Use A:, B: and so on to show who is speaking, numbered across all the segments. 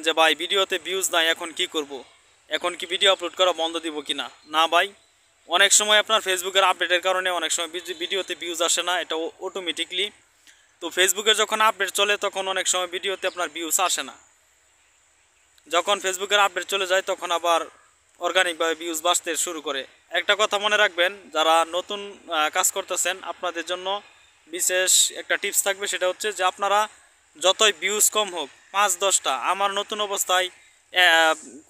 A: যে ভাই ভিডিওতে ভিউজ নাই, এখন কি করব, এখন কি ভিডিও আপলোড করা বন্ধ দিব কিনা। না ভাই, অনেক সময় আপনার ফেসবুকের আপডেটের কারণে অনেক সময় ভিডিওতে ভিউজ আসে না, এটা অটোমেটিকলি। তো ফেসবুকে যখন আপডেট চলে তখন অনেক সময় ভিডিওতে আপনার ভিউজ আসে না। যখন ফেসবুকের আপডেট চলে যায় তখন আবার অর্গানিকভাবে ভিউজ বাড়তে শুরু করে। একটা কথা মনে রাখবেন, যারা নতুন কাজ করতেছেন আপনাদের জন্য বিশেষ একটা টিপস থাকবে, সেটা হচ্ছে যে আপনারা যতই ভিউজ কম হোক, 5-10টা, আমার নতুন অবস্থায়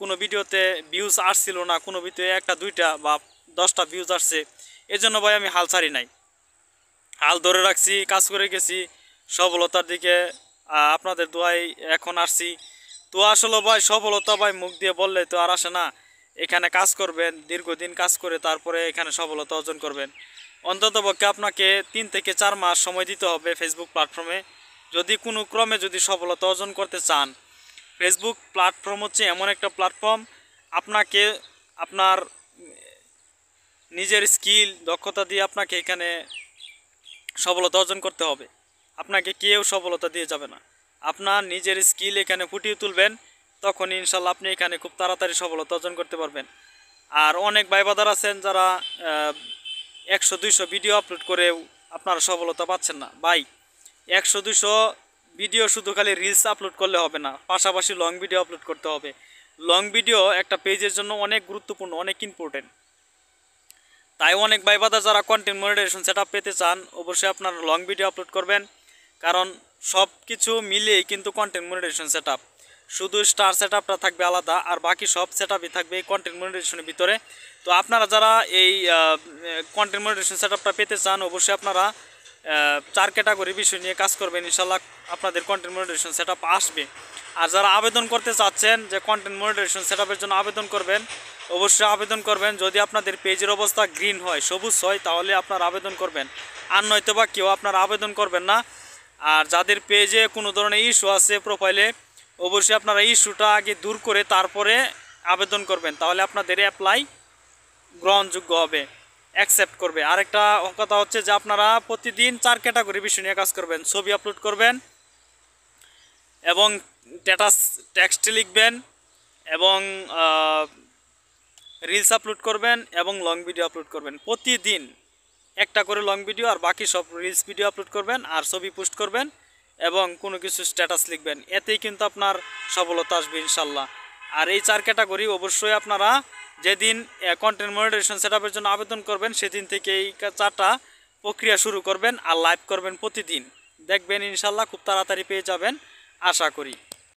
A: কোনো ভিডিওতে ভিউজ আসছিল না, কোনো ভিডিওতে 1-2টা বা 10টা ভিউজ আসছে, এজন্য ভাই আমি হাল ছাড়ি নাই, হাল ধরে রাখছি, কাজ করে গেছি, সফলতার দিকে আপনাদের দোয়ায় এখন আসছি। তো আসলে ভাই সফলতা ভাই মুখ দিয়ে বললে তো আর আসে না। এখানে কাজ করবেন, দীর্ঘদিন কাজ করে তারপরে এখানে সফলতা অর্জন করবেন। অন্ততপক্ষে আপনাকে 3 থেকে 4 মাস সময় দিতে হবে ফেসবুক প্ল্যাটফর্মে, যদি কোনো ক্রমে যদি সফলতা অর্জন করতে চান। ফেসবুক প্ল্যাটফর্ম হচ্ছে এমন একটা প্ল্যাটফর্ম, আপনাকে আপনার নিজের স্কিল দক্ষতা দিয়ে আপনাকে এখানে সফলতা অর্জন করতে হবে। আপনাকে কেউ সফলতা দিয়ে যাবে না, আপনার নিজের স্কিল এখানে ফুটিয়ে তুলবেন, তখন ইনশাল্লাহ আপনি এখানে খুব তাড়াতাড়ি সফলতা অর্জন করতে পারবেন। আর অনেক ভাইবাদার আছেন যারা 100-200 ভিডিও আপলোড করেও আপনারা সফলতা পাচ্ছেন না। ভাই 100-200 ভিডিও শুধু খালি রিলস আপলোড করলে হবে না, পাশাপাশি লং ভিডিও আপলোড করতে হবে। লং ভিডিও একটা পেজের জন্য অনেক গুরুত্বপূর্ণ, অনেক ইম্পর্টেন্ট। তাই অনেক ভাইবাদার যারা কন্টেন্ট মনিটাইজেশন সেটআপ পেতে চান, অবশ্যই আপনারা লং ভিডিও আপলোড করবেন, কারণ সব কিছু মিলিয়েই কিন্তু কন্টেন্ট মনিটাইজেশন সেটআপ। শুধু স্টার সেটআপটা থাকবে আলাদা, আর বাকি সব সেটআপই থাকবে এই কন্টেন্ট মনিটাইজেশনের ভিতরে। তো আপনারা যারা এই কন্টেন্ট মনিটাইজেশন সেটআপটা পেতে চান, অবশ্যই আপনারা 4 ক্যাটাগরি বিষয় নিয়ে কাজ করবেন, ইনশাল্লাহ আপনাদের কন্টেন্ট মনিটাইজেশন সেটআপ আসবে। আর যারা আবেদন করতে চাচ্ছেন যে কন্টেন্ট মনিটাইজেশন সেটআপের জন্য আবেদন করবেন, অবশ্যই আবেদন করবেন। যদি আপনাদের পেজের অবস্থা গ্রিন হয়, সবুজ হয়, তাহলে আপনারা আবেদন করবেন, আর নয়তো বা কেউ আপনারা আবেদন করবেন না। আর যাদের পেজে কোনো ধরনের ইস্যু আছে প্রোফাইলে, অবশ্যই আপনারা ইস্যুটা আগে দূর করে তারপরে আবেদন করবেন, তাহলে আপনাদের অ্যাপ্লাই গ্রহণযোগ্য হবে, অ্যাকসেপ্ট করবে। আরেকটা কথা হচ্ছে যে আপনারা প্রতিদিন 4 ক্যাটাগরি বিষয় নিয়ে কাজ করবেন। ছবি আপলোড করবেন এবং স্ট্যাটাস টেক্সট লিখবেন এবং রিলস আপলোড করবেন এবং লং ভিডিও আপলোড করবেন। প্রতিদিন একটা করে লং ভিডিও আর বাকি সব রিলস ভিডিও আপলোড করবেন, আর ছবি পোস্ট করবেন এবং কোনো কিছু স্ট্যাটাস লিখবেন। এতেই কিন্তু আপনার সফলতা আসবে ইনশাল্লাহ। আর এই 4 ক্যাটাগরি অবশ্যই আপনারা যেদিন কন্টেন্ট মনিটাইজেশন সেটআপের জন্য আবেদন করবেন, সেদিন থেকে এই 4টা প্রক্রিয়া শুরু করবেন আর লাইভ করবেন প্রতিদিন। দেখবেন ইনশাল্লাহ খুব তাড়াতাড়ি পেয়ে যাবেন, আশা করি।